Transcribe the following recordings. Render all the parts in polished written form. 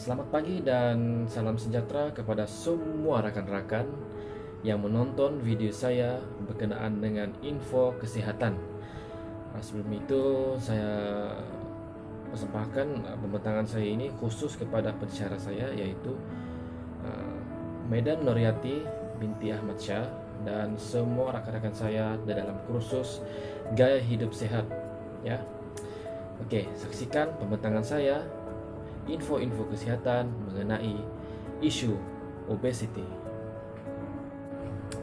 Selamat pagi dan salam sejahtera kepada semua rekan-rekan yang menonton video saya berkenaan dengan info kesehatan. Sebelum itu saya persembahkan pembentangan saya ini khusus kepada pensyarah saya, yaitu Medan Nuriati binti Ahmad Syah dan semua rakan-rakan saya di dalam kursus gaya hidup sehat, ya. Oke, saksikan pembentangan saya, info-info kesehatan mengenai isu obesity.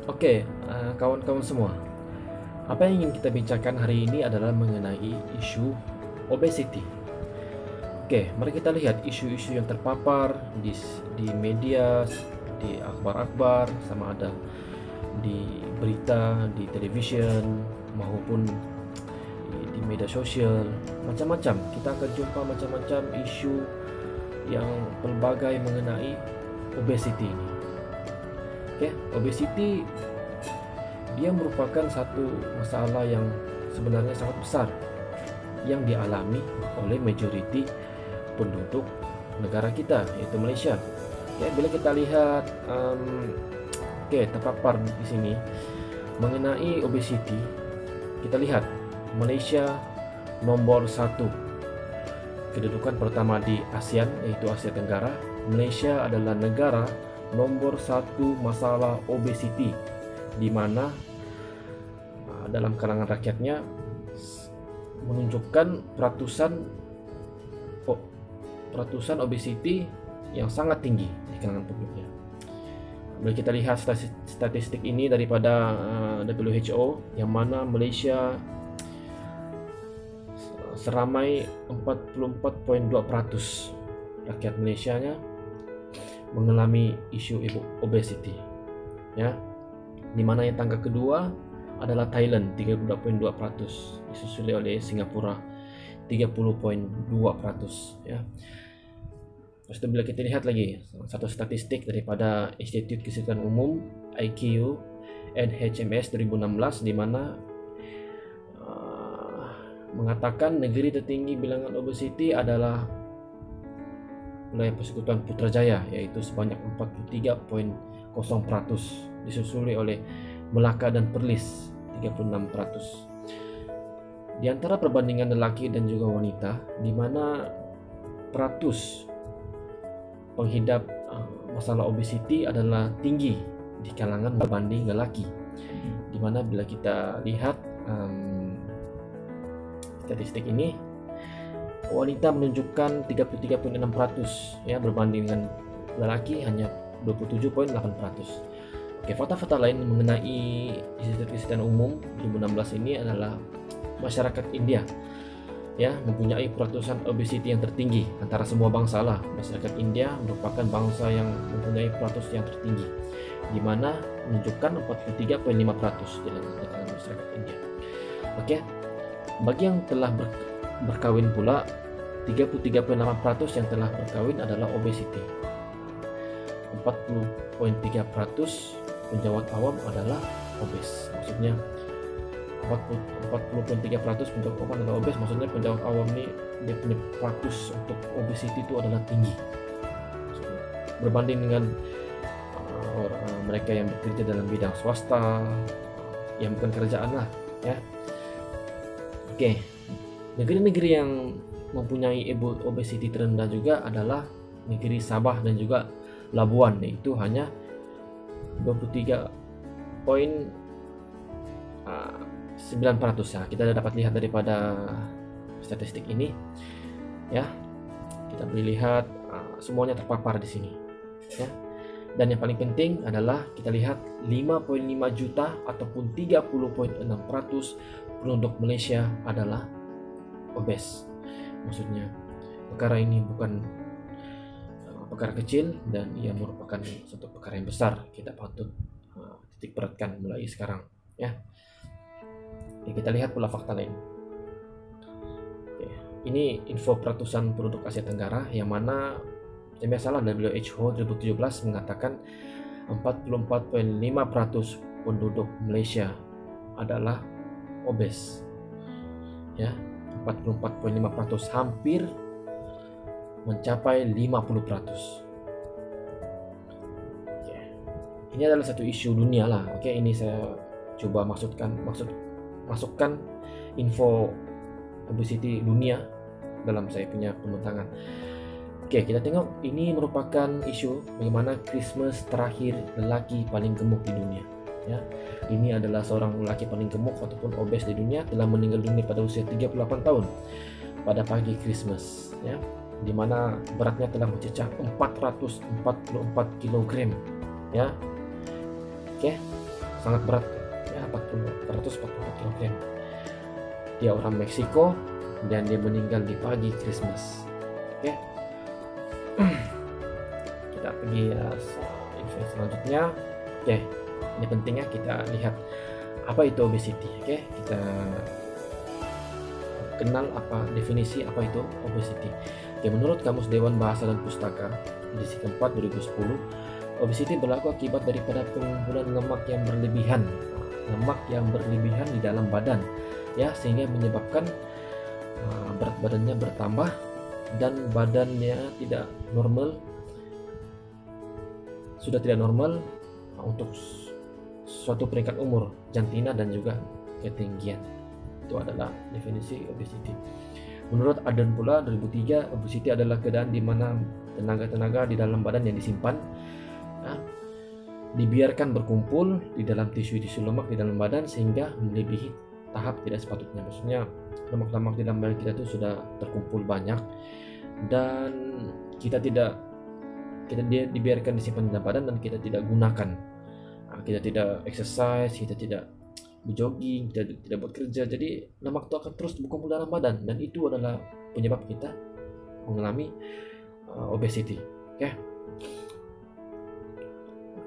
Oke, kawan-kawan semua, apa yang ingin kita bicarakan hari ini adalah mengenai isu obesity. Oke, mari kita lihat isu-isu yang terpapar di media, di akhbar-akhbar, sama ada di berita, di television, maupun di media sosial. Macam-macam, kita akan jumpa macam-macam isu yang pelbagai mengenai obesity ini. Oke, obesity dia merupakan satu masalah yang sebenarnya sangat besar yang dialami oleh majoriti penduduk negara kita, yaitu Malaysia. Oke, bila kita lihat terpapar di sini mengenai obesity, kita lihat Malaysia nomor 1 kedudukan pertama di ASEAN, yaitu Asia Tenggara. Malaysia adalah negara nomor 1 masalah obesity, di mana dalam kalangan rakyatnya menunjukkan peratusan obesity yang sangat tinggi di kalangan publiknya. Bila kita lihat statistik ini daripada WHO, yang mana Malaysia seramai 44.2% rakyat Malaysianya mengalami isu obesity, ya. Di mana yang tangga kedua adalah Thailand 32.2%, disusul oleh Singapura 30.2%, ya. Terus itu bila kita lihat lagi satu statistik daripada Institut Kesihatan Umum IQ NHMS 2016, di mana mengatakan negeri tertinggi bilangan obesity adalah wilayah Persekutuan Putrajaya, yaitu sebanyak 43.0%, disusuli oleh Melaka dan Perlis 36%. Di antara perbandingan lelaki dan juga wanita, di mana peratus penghidap masalah obesity adalah tinggi di kalangan berbanding lelaki, di mana bila kita lihat statistik ini, wanita menunjukkan 33.6%, ya, berbanding dengan lelaki hanya 27.8%. Oke, fakta-fakta lain mengenai Institut Kesehatan Umum 2016 ini adalah masyarakat India, ya, mempunyai peratusan obesity yang tertinggi antara semua bangsa lah. Masyarakat India merupakan bangsa yang mempunyai peratus yang tertinggi, di mana menunjukkan 43.5% dalam masyarakat India. Oke. Bagi yang telah berkawin pula, 33.8% yang telah berkawin adalah obesity. 40.3% penjawat awam adalah obes. Maksudnya 40.3% penjawat awam adalah obes. Maksudnya penjawat awam ini dia punya peratus untuk obesity itu adalah tinggi, berbanding dengan mereka yang bekerja dalam bidang swasta, yang bukan kerjaan lah, ya. Oke, negeri-negeri yang mempunyai obesity terendah juga adalah negeri Sabah dan juga Labuan, yaitu hanya 23.9%, ya. Kita dapat lihat daripada statistik ini, ya. Kita boleh lihat semuanya terpapar di sini, ya. Dan yang paling penting adalah kita lihat 5.5 juta ataupun 30.6% penduduk Malaysia adalah obes. Maksudnya perkara ini bukan perkara kecil dan ia merupakan suatu perkara yang besar. Kita patut titik beratkan mulai sekarang, ya. Oke, kita lihat pula fakta lain. Oke, ini info peratusan penduduk Asia Tenggara, yang mana yang biasalah WHO 2017 mengatakan 44.5% penduduk Malaysia adalah obes, ya. 44.5% hampir mencapai 50%. Oke. Ini adalah satu isu dunia lah. Oke, ini saya coba masukkan info obesity dunia dalam saya punya pembentangan. Oke, kita tengok ini merupakan isu bagaimana Christmas terakhir lelaki paling gemuk di dunia. Ya, ini adalah seorang lelaki paling gemuk ataupun obes di dunia telah meninggal dunia pada usia 38 tahun pada pagi Christmas. Ya, di mana beratnya telah mencecah 444 kg. Ya, oke, sangat berat. Ya, 444 kg. Dia orang Meksiko dan dia meninggal di pagi Christmas. Oke. Kita pergi info selanjutnya. Oke, ini pentingnya kita lihat apa itu obesity. Oke, kita kenal apa definisi apa itu obesity. Oke, menurut Kamus Dewan Bahasa dan Pustaka edisi keempat 2010, obesity berlaku akibat daripada pengumpulan lemak yang berlebihan di dalam badan, ya, sehingga menyebabkan berat badannya bertambah dan badannya sudah tidak normal untuk suatu peringkat umur, jantina dan juga ketinggian. Itu adalah definisi obesity. Menurut Aden pula 2003, obesity adalah keadaan di mana tenaga-tenaga di dalam badan yang disimpan dibiarkan berkumpul di dalam tisu-tisu lemak di dalam badan sehingga melebihi tahap tidak sepatutnya. Maksudnya lemak-lemak di dalam badan kita itu sudah terkumpul banyak dan kita dibiarkan disimpan di dalam badan dan kita tidak gunakan. Kita tidak exercise, kita tidak berjogging, kita tidak bekerja, jadi lemak itu akan terus berkumpul dalam badan dan itu adalah penyebab kita mengalami obesity.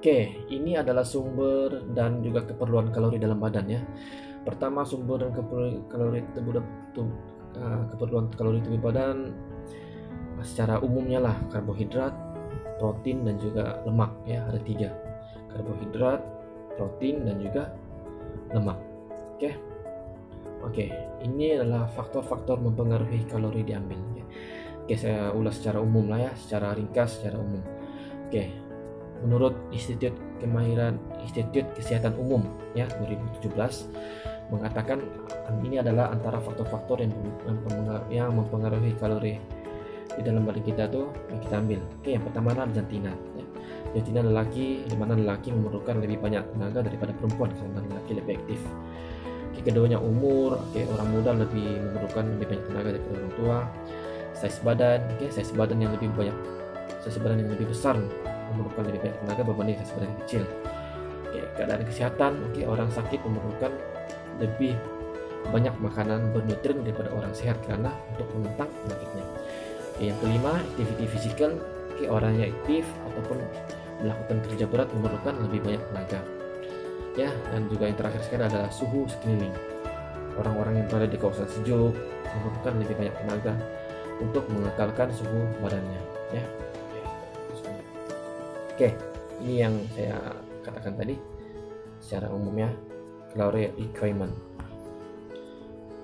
Oke, ini adalah sumber dan juga keperluan kalori dalam badan, ya. Pertama, sumber dan keperluan kalori tubuh badan secara umumnya lah karbohidrat, protein dan juga lemak, ya. Ada 3, karbohidrat, protein dan juga lemak. Oke, ini adalah faktor-faktor mempengaruhi kalori diambil, ya. Oke, saya ulas secara umum lah, ya, secara ringkas, secara umum. Oke, menurut Institut Kesehatan Umum, ya, 2017 mengatakan ini adalah antara faktor-faktor yang mempengaruhi kalori di dalam badan kita tuh yang kita ambil. Oke, yang pertama adalah jantina, ya. Jantina lelaki, di mana lelaki memerlukan lebih banyak tenaga daripada perempuan karena lelaki lebih aktif. Oke, keduanya umur. Oke, orang muda memerlukan lebih banyak tenaga daripada orang tua. Size badan, size badan yang lebih besar memerlukan lebih banyak tenaga berbanding size badan yang kecil. Oke, keadaan kesehatan. Oke, orang sakit memerlukan lebih banyak makanan bernutrien daripada orang sehat karena untuk menentang penyakitnya. Oke, yang kelima, activity physical. Oke, orang yang aktif ataupun melakukan kerja berat memerlukan lebih banyak tenaga. Ya, dan juga yang terakhir sekali adalah suhu sekeliling. Orang-orang yang berada di kawasan sejuk memerlukan lebih banyak tenaga untuk mengekalkan suhu badannya, ya. Oke, ini yang saya katakan tadi secara umumnya kalori requirement.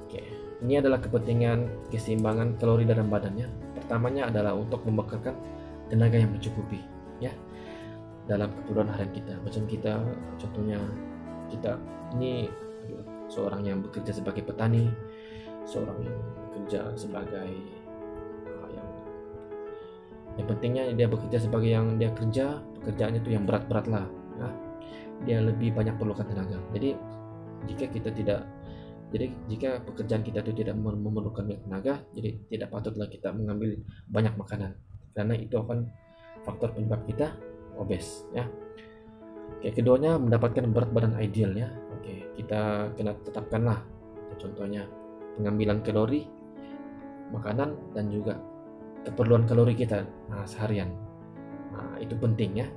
Oke, ini adalah kepentingan keseimbangan kalori dalam badannya. Pertamanya adalah untuk membekalkan tenaga yang mencukupi, ya, dalam keperluan harian kita. Macam kita, contohnya kita ini seorang yang bekerja sebagai petani, seorang yang bekerja sebagai yang pentingnya dia bekerja sebagai yang dia pekerjaannya itu yang berat-berat lah, ya. Dia lebih banyak perlukan tenaga. Jadi jika pekerjaan kita itu tidak memerlukan banyak tenaga, jadi tidak patutlah kita mengambil banyak makanan karena itu akan faktor penyebab kita obes, ya. Oke, keduanya mendapatkan berat badan ideal, ya. Oke, kita kena tetapkanlah contohnya pengambilan kalori makanan dan juga keperluan kalori kita seharian. Itu penting, ya.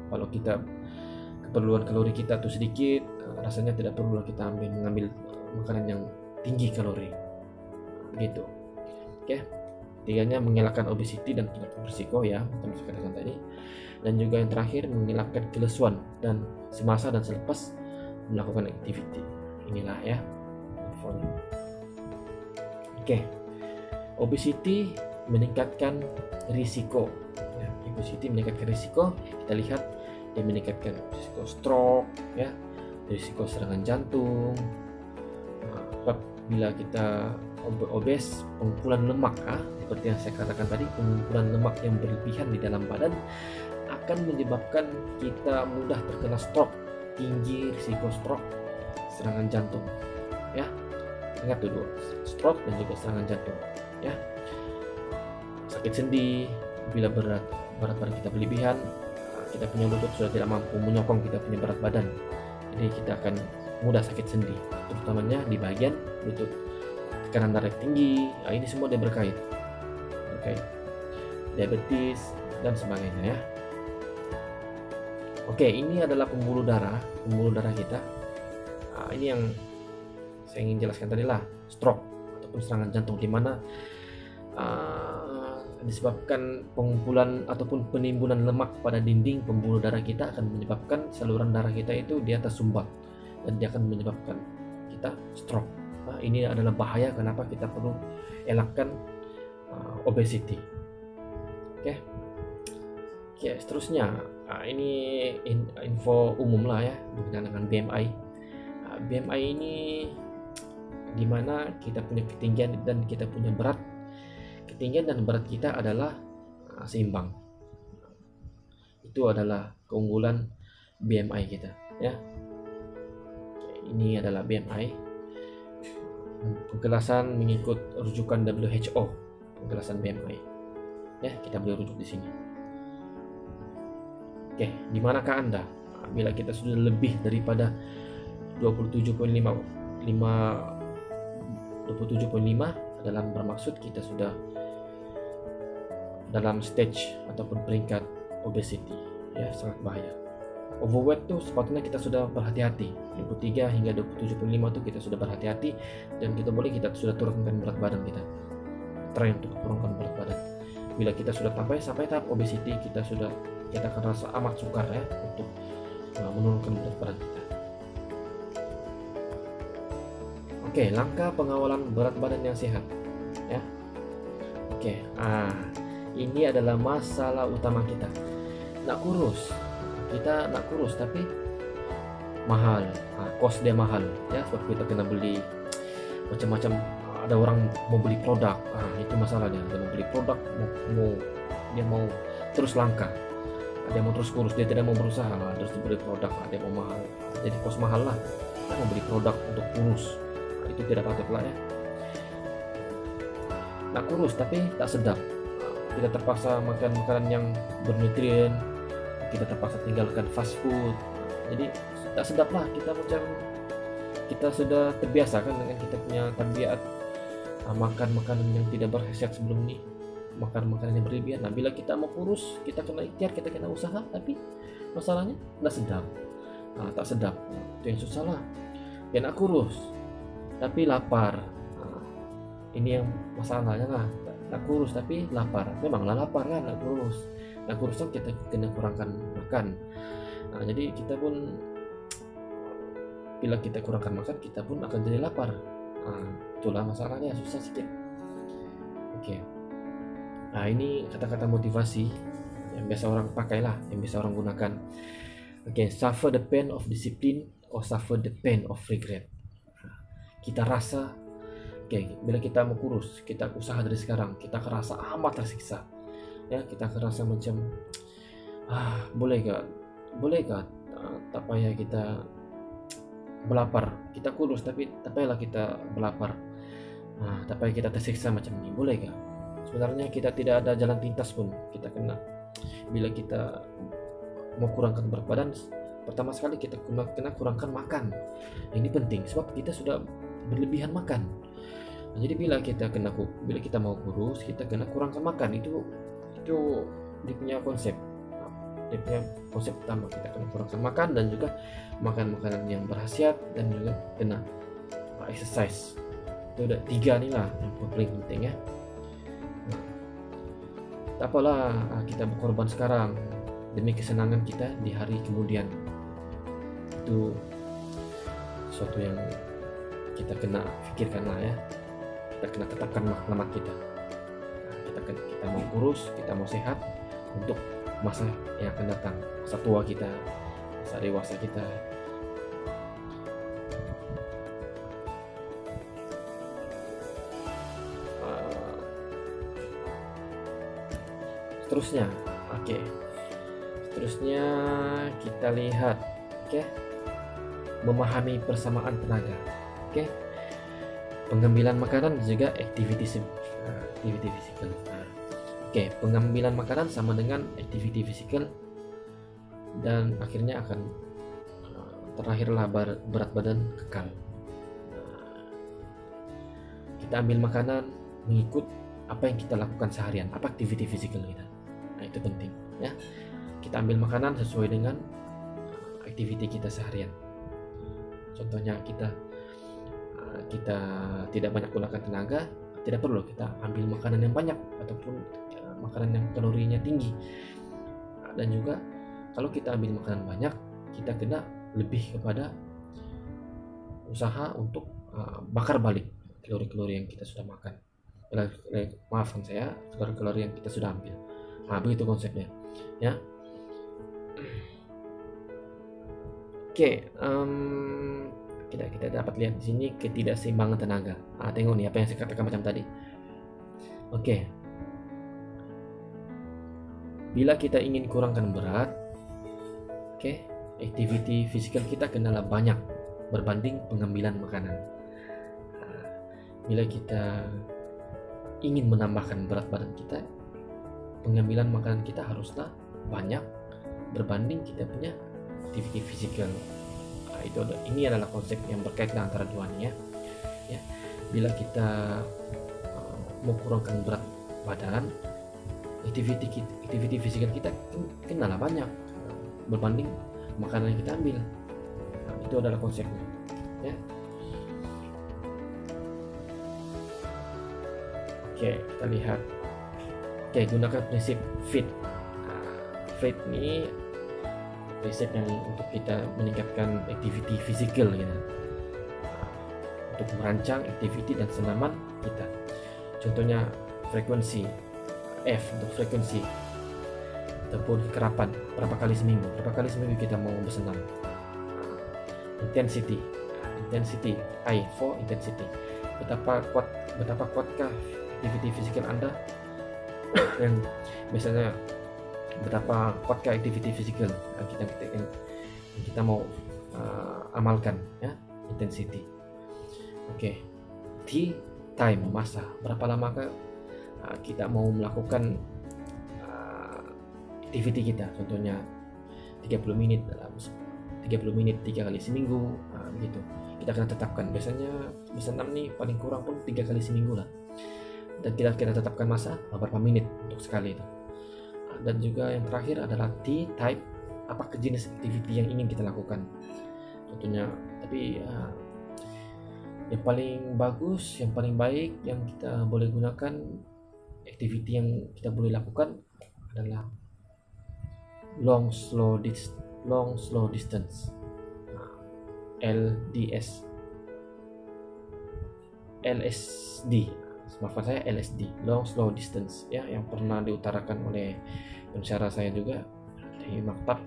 Kalau kita keperluan kalori kita tuh sedikit, rasanya tidak perlu kita mengambil makanan yang tinggi kalori. Begitu. Oke. Tiganya mengelakkan obesity dan penyakit berisiko, ya, seperti saya katakan tadi. Dan juga yang terakhir mengelakkan kelesuan dan semasa dan selepas melakukan activity. Inilah, ya, infonya. Oke. Obesity meningkatkan risiko. Ya, obesity meningkatkan risiko. Kita lihat dia meningkatkan risiko stroke, ya, risiko serangan jantung. Sebab bila kita obes, pengumpulan lemak, seperti yang saya katakan tadi, pengumpulan lemak yang berlebihan di dalam badan akan menyebabkan kita mudah terkena stroke, tinggi risiko stroke, serangan jantung, ya. Ingat dulu, stroke dan juga serangan jantung, ya. Sakit sendi bila berat badan kita berlebihan, kita punya lutut sudah tidak mampu menyokong kita punya berat badan, jadi kita akan mudah sakit sendi, terutamanya di bagian lutut. Tekanan darah tinggi, ini semua dia berkait diabetes dan sebagainya, ya. Oke, ini adalah pembuluh darah kita. Ini yang saya ingin jelaskan tadi lah, stroke ataupun serangan jantung, di mana disebabkan pengumpulan ataupun penimbunan lemak pada dinding pembuluh darah kita akan menyebabkan saluran darah kita itu dia tersumbat dan dia akan menyebabkan kita stroke. Ini adalah bahaya, kenapa kita perlu elakkan obesity. Oke, seterusnya ini info umum lah, ya, berkenaan dengan BMI. BMI ini dimana kita punya ketinggian dan kita punya berat. Ketinggian dan berat kita adalah seimbang. Itu adalah keunggulan BMI kita, ya. Ini adalah BMI. Penjelasan mengikut rujukan WHO, penjelasan BMI. Ya, kita boleh rujuk di sini. Oke, di manakah Anda bila kita sudah lebih daripada 27,5 dalam bermaksud kita sudah dalam stage ataupun peringkat obesity, ya, sangat bahaya. Overweight tuh sepatutnya kita sudah berhati-hati. 23 hingga 27,5 tuh kita sudah berhati-hati, dan kita sudah turunkan berat badan kita. Try untuk turunkan berat badan. Bila kita sudah sampai tahap obesity, kita akan rasa amat sukar, ya, untuk menurunkan berat badan kita. Oke, langkah pengawalan berat badan yang sehat, ya. Oke, ini adalah masalah utama kita. Kita nak kurus tapi mahal, cost dia mahal, ya, sebab kita kena beli macam-macam. Ada orang mau beli produk, itu masalahnya. Dia mau beli produk, dia mau terus langka, dia mau terus kurus, dia tidak mau berusaha, terus beli produk, dia mau mahal, jadi cost mahal lah. Dia mau beli produk untuk kurus, itu tidak patut lah, ya. Nak kurus tapi tak sedap, kita terpaksa makan makanan yang bernutrien, kita terpaksa tinggalkan fast food, jadi tak sedap lah. Kita sudah terbiasa kan dengan kita punya tabiat makan makanan yang tidak berkhasiat sebelum ini, makan makanan yang berlebihan. Nah, bila kita mau kurus, kita kena ikhtiar, kita kena usaha, tapi masalahnya tak sedap. Itu yang susah lah. Ya, nak kurus tapi lapar, ini yang masalahnya lah. Nak kurus tapi lapar, memanglah lapar kan nak kurus. Nak kurus kan kita kena kurangkan makan. Jadi kita pun bila kita kurangkan makan, kita pun akan jadi lapar. Itulah masalahnya, susah sedikit. Oke. Ini kata-kata motivasi yang biasa orang pakai lah, yang biasa orang gunakan. Oke, suffer the pain of discipline or suffer the pain of regret. Kita rasa, bila kita mau kurus, kita usaha dari sekarang, kita kerasa amat tersiksa, ya. Kita kerasa macam boleh gak tak payah kita berlapar, kita kurus tapi tak payahlah kita berlapar, tak payah kita tersiksa macam ini, boleh gak? Sebenarnya kita tidak ada jalan pintas pun. Kita bila kita mau kurangkan berat badan, pertama sekali kita kena kurangkan makan. Ini penting sebab kita sudah berlebihan makan. Jadi bila kita mau kurus, kita kena kurangkan makan. Itu dia punya konsep. Dia punya konsep utama, kita kena kurangkan makan dan juga makan makanan yang berkhasiat, dan juga kena exercise. Itu ada 3 nih lah yang paling penting, ya. Tak apalah kita berkorban sekarang demi kesenangan kita di hari kemudian. Itu sesuatu yang kita kena pikirkan lah, ya. Kita kena tetapkan matlamat kita. Kita kita mau kurus, kita mau sehat untuk masa yang akan datang, masa tua kita, masa dewasa kita. Seterusnya, seterusnya kita lihat, memahami persamaan tenaga, pengambilan makanan dan juga activity physical. Pengambilan makanan sama dengan activity physical, dan akhirnya akan terakhirlah berat badan kekal. Kita ambil makanan mengikut apa yang kita lakukan seharian, apa activity physical kita. Nah, itu penting ya. Kita ambil makanan sesuai dengan activity kita seharian. Contohnya kita tidak banyak gunakan tenaga, tidak perlu kita ambil makanan yang banyak ataupun makanan yang kalorinya tinggi. Dan juga kalau kita ambil makanan banyak, kita kena lebih kepada usaha untuk bakar balik kalori-kalori yang kita sudah makan. Maafkan saya, kalori-kalori yang kita sudah ambil. Nah, begitu konsepnya ya. Kita dapat lihat di sini ketidakseimbangan tenaga. Tengok nih apa yang saya katakan macam tadi. Bila kita ingin kurangkan berat, activity physical kita kenalah banyak berbanding pengambilan makanan. Bila kita ingin menambahkan berat badan kita, pengambilan makanan kita haruslah banyak berbanding kita punya activity physical. Ini adalah konsep yang berkaitan antara duanya ya. Bila kita mau kurangkan berat badan, activity physical kita kenalah banyak berbanding makanan yang kita ambil. Itu adalah konsepnya ya. Kita lihat. Gunakan prinsip FIT. FIT ini prinsip yang untuk kita meningkatkan activity physical gitu. Untuk merancang activity dan senaman kita. Contohnya frekuensi F untuk frekuensi ataupun kekerapan, berapa kali seminggu kita mau bersenam. Intensity I for intensity, betapa kuatkah activity physical Anda yang biasanya betapa kuatkah activity physical kita mau amalkan ya. Intensity. T time, masa, berapa lamakah kita mau melakukan activity kita. Contohnya 30 menit 3 kali seminggu begitu. Kita akan tetapkan, biasanya bersenam nih paling kurang pun 3 kali seminggu lah, dan kita tetapkan masa berapa menit untuk sekali itu. Dan juga yang terakhir adalah T type, apa jenis activity yang ingin kita lakukan. Contohnya, tapi yang paling bagus, yang paling baik yang kita boleh gunakan, activity yang kita boleh lakukan adalah long slow distance, LSD, maafkan saya, LSD, long slow distance ya, yang pernah diutarakan oleh pensyarah saya juga di maktab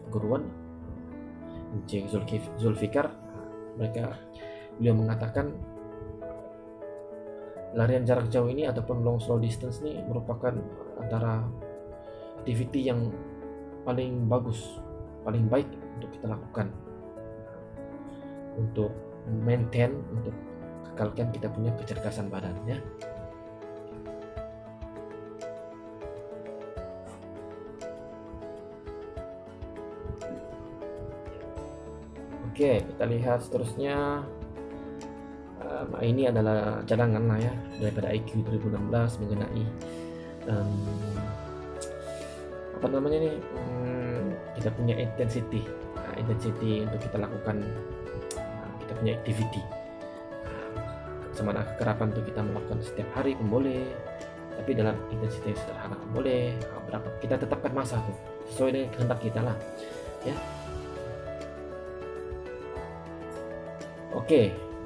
perguruan, Encik Zulfikar. Beliau mengatakan larian jarak jauh ini ataupun long slow distance ini merupakan antara activity yang paling bagus, paling baik untuk kita lakukan untuk maintain, untuk kekalkan kita punya kecerdasan badan ya. Kita lihat seterusnya. Ini adalah cadangan lah ya daripada IQ 2016 mengenai apa namanya nih, kita punya intensity untuk kita lakukan kita punya activity. Sama ada kekerapan untuk kita melakukan setiap hari pun boleh, tapi dalam intensitas sederhana pun boleh. Berapa kita tetapkan masa tuh sesuai dengan kehendak kita lah ya.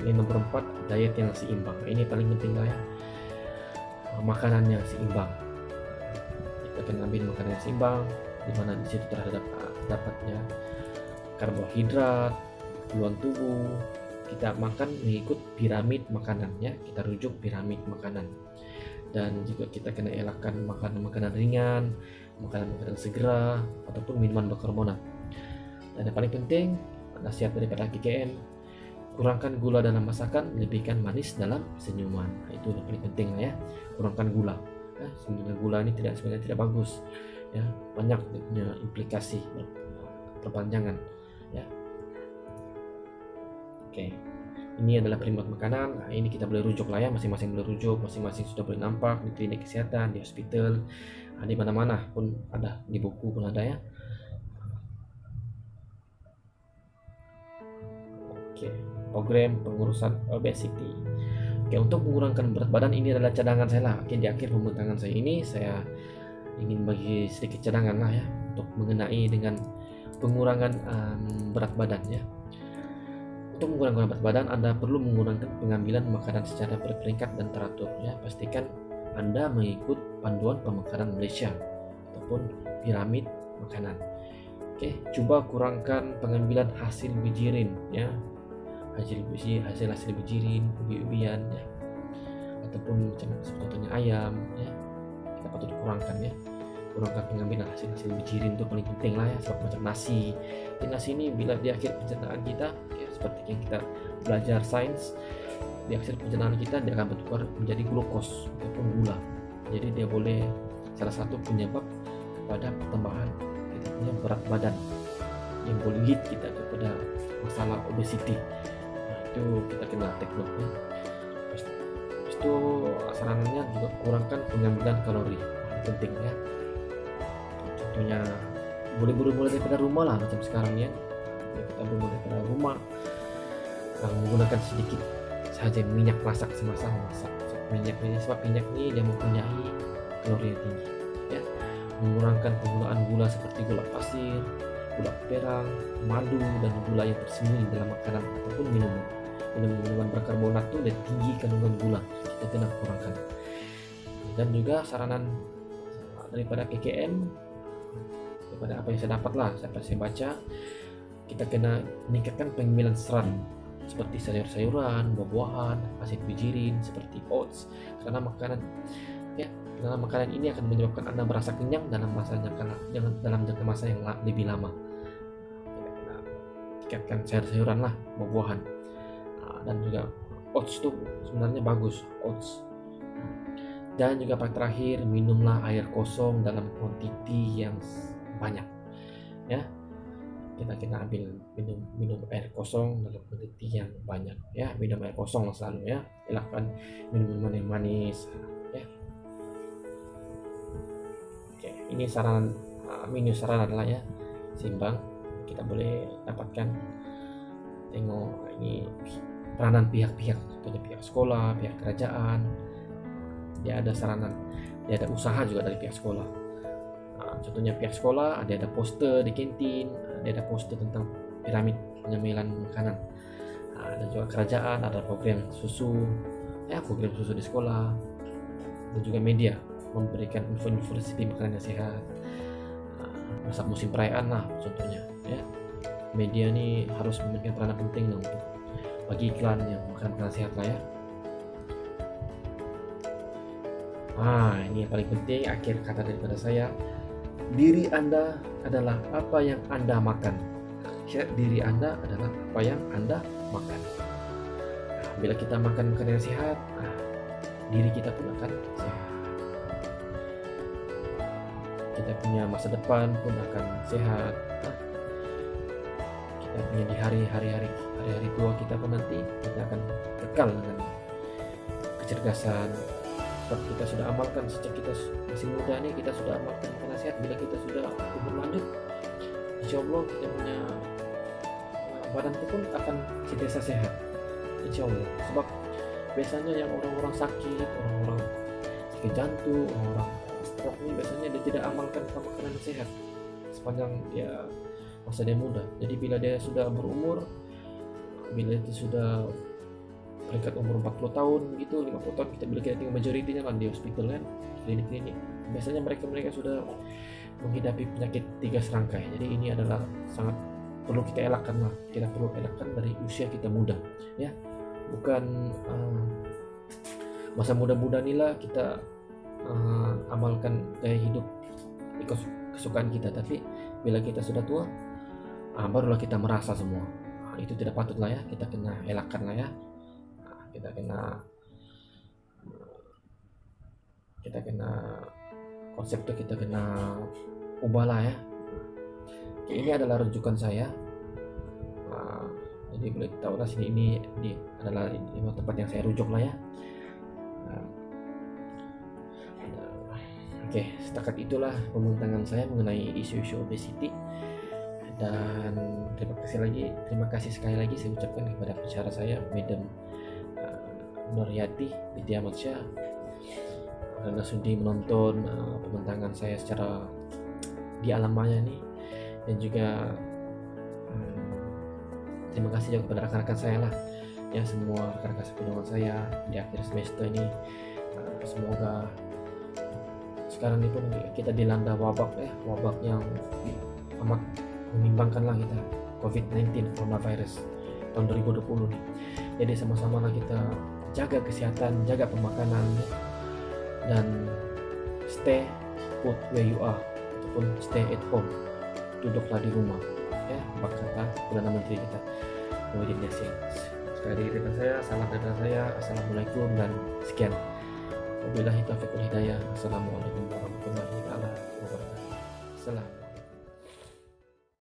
Ini nomor 4, diet yang seimbang. Ini paling penting lah ya. makanan yang seimbang. Kita akan ambil makanan yang seimbang, di mana di situ terdapatnya karbohidrat, keperluan tubuh. Kita makan mengikut piramid makanan, ya. Kita rujuk piramid makanan. Dan juga kita kena elakkan makanan-makanan ringan, makanan-makanan segera, ataupun minuman berkarbonat. Dan yang paling penting, nasihat daripada KKM, kurangkan gula dalam masakan, lebihkan manis dalam senyuman. Itu yang paling penting ya. Kurangkan gula. Sebenarnya gula ini sebenarnya tidak bagus. Ya, banyak punya implikasi perpanjangan. Ya. Oke. Ini adalah primat makanan. Nah, ini kita boleh rujuk lah ya, masing-masing boleh rujuk, masing-masing sudah boleh nampak di klinik kesehatan, di hospital, di mana-mana pun ada, di buku pun ada ya. Oke, program pengurusan obesity. Oke, untuk mengurangkan berat badan ini adalah cadangan saya lah. Oke, di akhir pembentangan saya ini saya ingin bagi sedikit cadangan lah ya untuk mengenai dengan pengurangan berat badan ya. Untuk mengurangkan berat badan, Anda perlu mengurangkan pengambilan makanan secara berperingkat dan teratur ya. Pastikan Anda mengikut panduan pemakanan Malaysia ataupun piramid makanan. Oke, coba kurangkan pengambilan hasil bijirin ya. Hasil bijirin, ubi-ubian ya. Ataupun contohnya ayam ya. Kita patut kurangkan ya. Kurangkan pengambilan hasil bijirin itu paling penting lah ya, sebab macam nasi. Nasi ini bila di akhir pencernaan kita ya, seperti yang kita belajar sains, di akhir pencernaan kita dia akan bertukar menjadi glukos ataupun gula. Jadi dia boleh salah satu penyebab pada pertambahan kita punya berat badan yang boleh lead kita kepada masalah obesity. Nah, itu kita kena take note ya. Terus itu sarannya juga kurangkan pengambilan kalori. Nah, penting ya. Contohnya boleh mulai daripada rumah lah, macam sekarang ya. Kita mulai daripada rumah, menggunakan sedikit saja minyak masak semasa memasak. Minyak ini sebab minyak ini dia mempunyai kalori yang tinggi ya. Mengurangkan penggunaan gula seperti gula pasir, gula perang, madu, dan gula yang tersembunyi dalam makanan ataupun minuman. Minuman berkarbonat itu lebih tinggi kandungan gula, kita kena kurangkan. Dan juga saranan daripada KKM, daripada apa yang saya dapat lah, saya baca, kita kena meningkatkan pengambilan serat seperti sayur-sayuran, buah-buahan, hasil bijirin seperti oats, karena makanan ini akan menyebabkan Anda merasa kenyang dalam jangka masa yang lebih lama. Tingkatkan sayur-sayuran lah, buah-buahan, dan juga oats itu sebenarnya bagus, oats. Dan juga paling terakhir, minumlah air kosong dalam kuantiti yang banyak ya. Kita kena ambil minum air kosong dalam kuantiti yang banyak ya. Minum air kosong selalu ya. Elakkan minuman yang manis ya. Oke, ini menu saran adalah ya seimbang. Kita boleh dapatkan, tengok ini peranan pihak-pihak, contohnya pihak sekolah, pihak kerajaan. Dia ada saranan, dia ada usaha juga dari pihak sekolah. Contohnya pihak sekolah ada poster di kantin, ada poster tentang piramid penyemilan makanan. Dan juga kerajaan ada program susu di sekolah, dan juga media memberikan info-info resipi makanan yang sehat. Masa musim perayaan lah contohnya ya. Media ini harus memberikan peranan penting untuk bagi iklan yang makanan sehat lah ya. Ini yang paling penting, akhir kata daripada saya. Diri Anda adalah apa yang Anda makan. Diri Anda adalah apa yang Anda makan. Bila kita makan makanan yang sehat, diri kita pun akan sehat. Kita punya masa depan pun akan sehat. Kita punya di hari-hari tua kita pun nanti kita akan kekal dengan kecerdasan. Sebab kita sudah amalkan sejak kita masih muda nih, kita sudah amalkan makanan sehat. Bila kita sudah umur lanjut, insya Allah kita punya badan itu pun akan sentiasa sehat, insya Allah. Sebab biasanya yang orang-orang sakit, orang-orang sakit jantung, orang stroke ini biasanya dia tidak amalkan makanan sehat sepanjang masa dia muda. Jadi bila dia sudah berumur, bila itu sudah peringkat umur 40 tahun gitu, 50 tahun, kita bilang kita tinggal majoritinya kan di hospital kan, klinik-klinik. Biasanya mereka sudah menghadapi penyakit 3 serangkai. Jadi ini adalah sangat perlu kita elakkan lah. Kita perlu elakkan dari usia kita muda, ya. Bukan masa muda-muda inilah kita amalkan gaya hidup kesukaan kita, tapi bila kita sudah tua, barulah kita merasa semua. Itu tidak patut lah ya, kita kena elakkan lah ya. Kita kena konsep itu kita kena ubah lah ya. Oke, ini adalah rujukan saya. Jadi boleh tahu lah sini ini adalah tempat yang saya rujuk lah ya. Oke, setakat itulah pembincangan saya mengenai isu-isu obesity. Dan terima kasih sekali lagi saya ucapkan kepada pensyarah saya, Madam Nuryati Binti Ahmad Syah, karena sudi menonton pembincangan saya secara di alam maya nih. Dan juga terima kasih juga kepada rekan-rekan saya lah ya, semua rekan-rekan sepedongan saya di akhir semester ini. Semoga sekarang ini pun kita dilanda wabak yang amat membimbangkan lah kita, COVID-19 coronavirus tahun 2020 nih. Jadi sama-sama lah kita jaga kesehatan, jaga pemakanan ya. Dan stay put where you are, ataupun stay at home, duduklah di rumah ya, kata Perdana Menteri kita Muhyiddin Yassin. Sekali dari saya, salam dari saya, assalamualaikum dan sekian. Wabillahi taufiq wal hidayah. Assalamualaikum warahmatullahi wabarakatuh. Salam.